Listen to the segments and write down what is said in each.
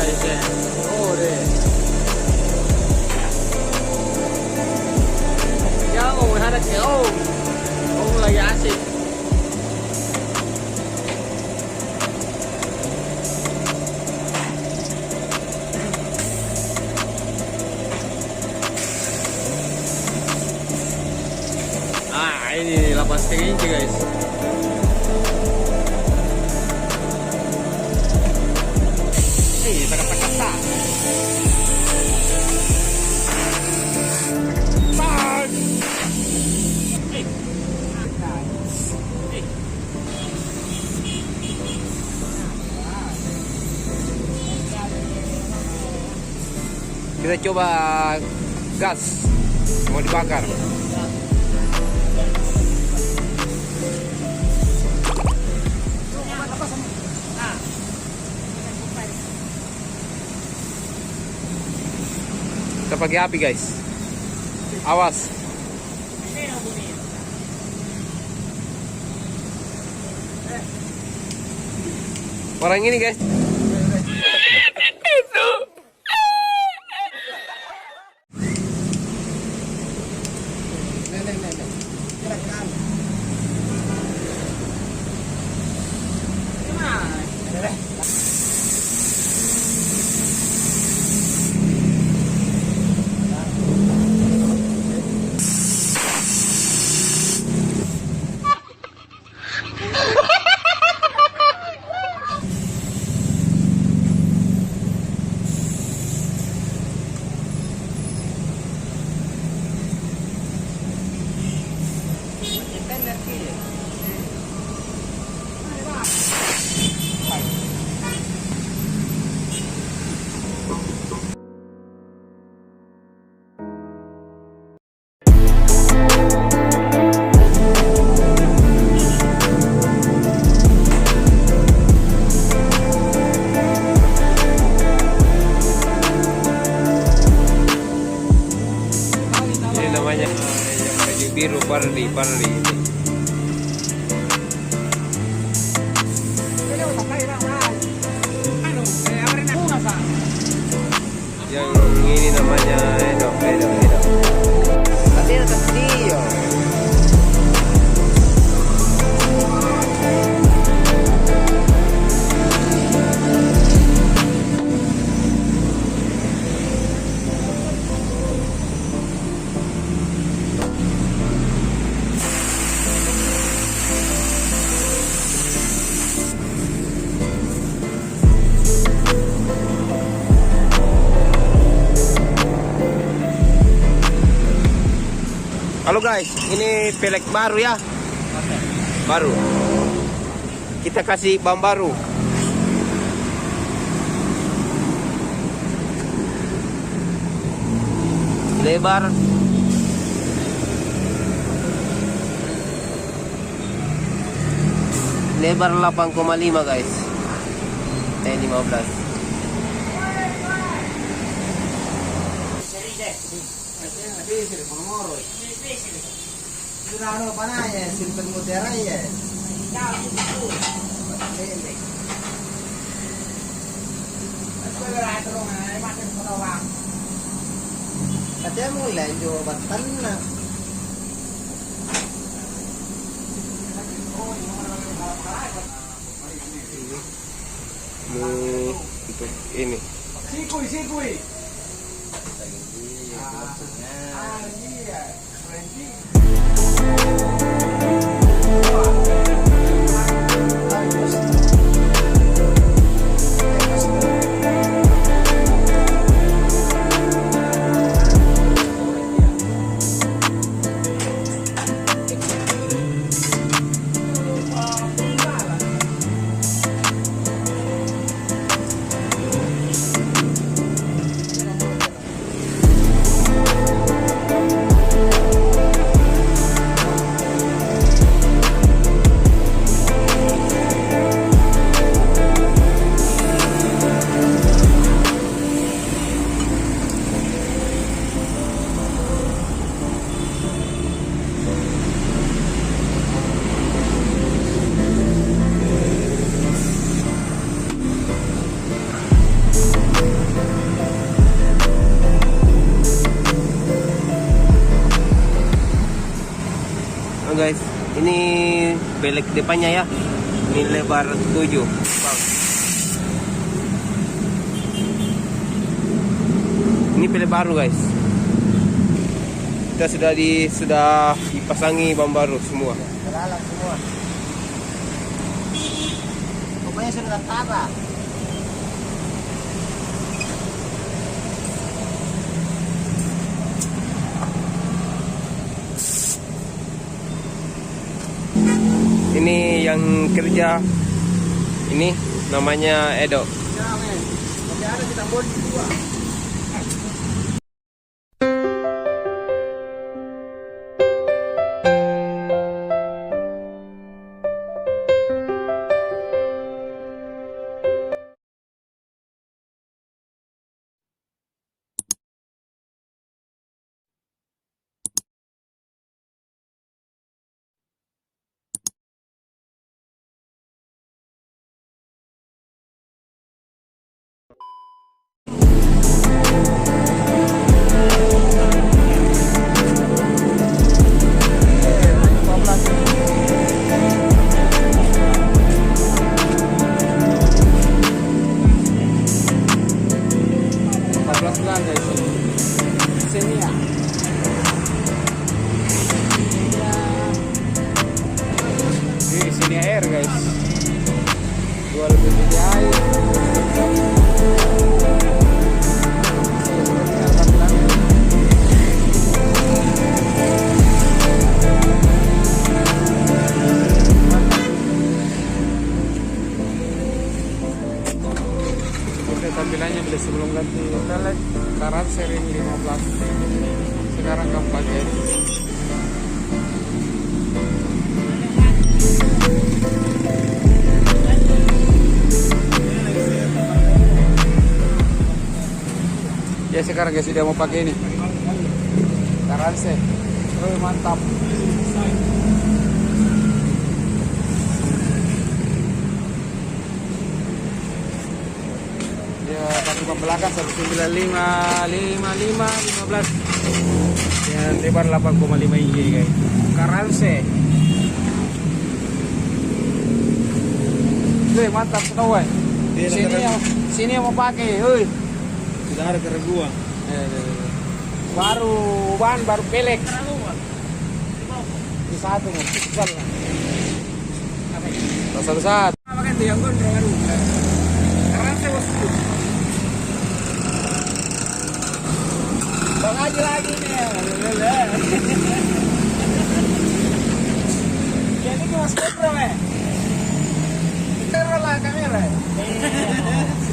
guys ya. Oh deh. Ya oh ada ya oh. Oh lagi asik. Ah ini lapas kelinci guys. Kata-kata. Kita coba gas mau dibakar. Kita pakai api guys. Awas. Orang ini guys. Ini namanya yang baju biru Parli ini. Yang ini namanya Edo. Tadi ada dia. Halo guys, ini pelek baru ya. Baru. Kita kasih ban baru. Lebar. Lebar 8,5 guys. 15. Ano pa na yan? Simple mo tera yan. Katanya mo lang yung batan na. Ini. Sikuy. Ini pelek depannya ya. Ini lebar 7. Bang. Ini pelek baru guys. Kita sudah dipasangi ban baru semua. Terlalang semua. Pokoknya sudah tabrak. Ini yang kerja. Ini namanya Edo. Ya, men. Tapi ada kita bon dua. Di sini air guys. Jual beli air. Oke, tampilannya beli sebelum ganti pelek. Karat sering 15. Sekarang keempat guys. Ya sekarang guys sudah mau pakai ini Karanse. Oh mantap. Ya pakai ban belakang 195 15 yang lebar 8,5 inci guys. Karanse. Wih mantap kawan. Sini yang mau pakai, wih. Sudah ada keraguan. Baru ban baru pelek. Di satu mau pisah lah. Satu. Pakai itu yang gondrong baru. Karena saya bosku. Bang Haji lagi nih. Jadi ke Mas Kopro Terus lah kamera.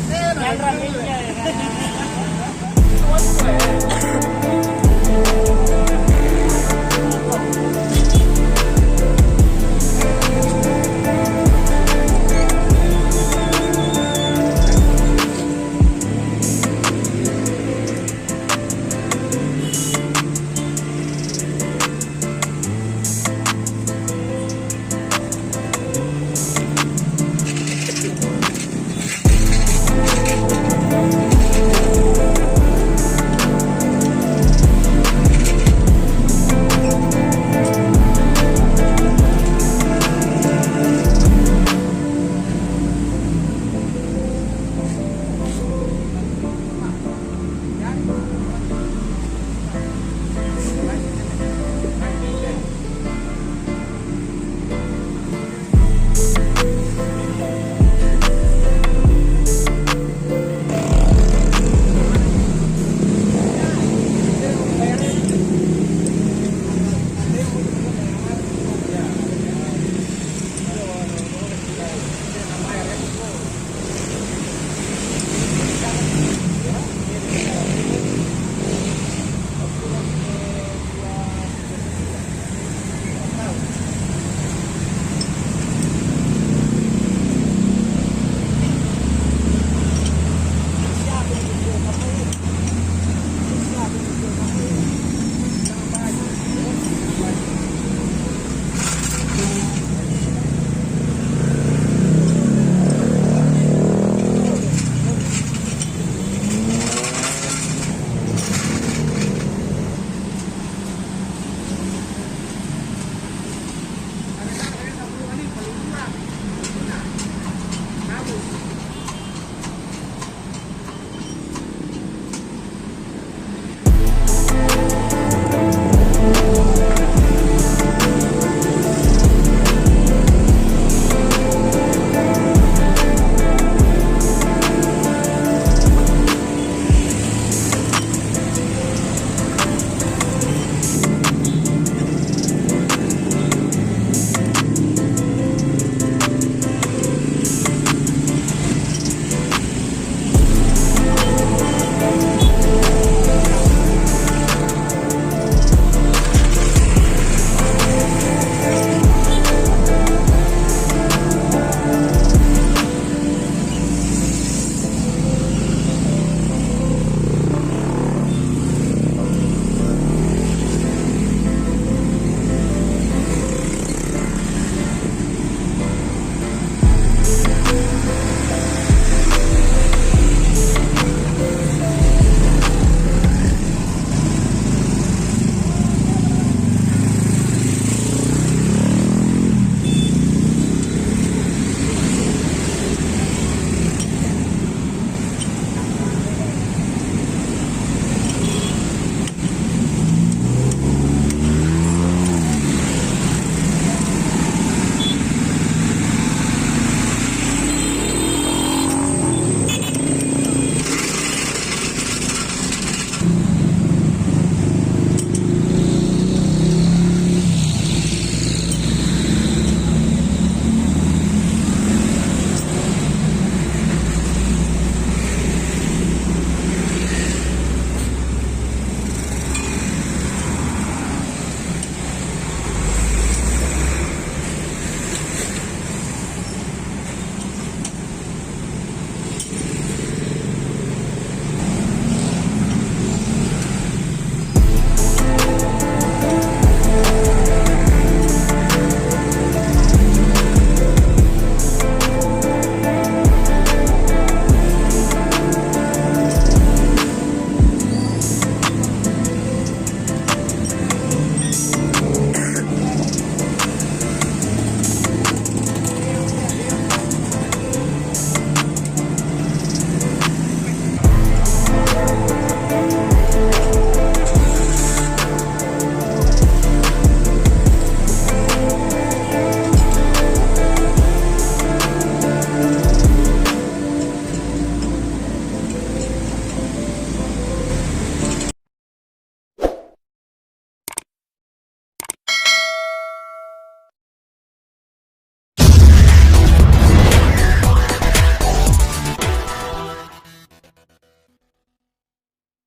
Kamera.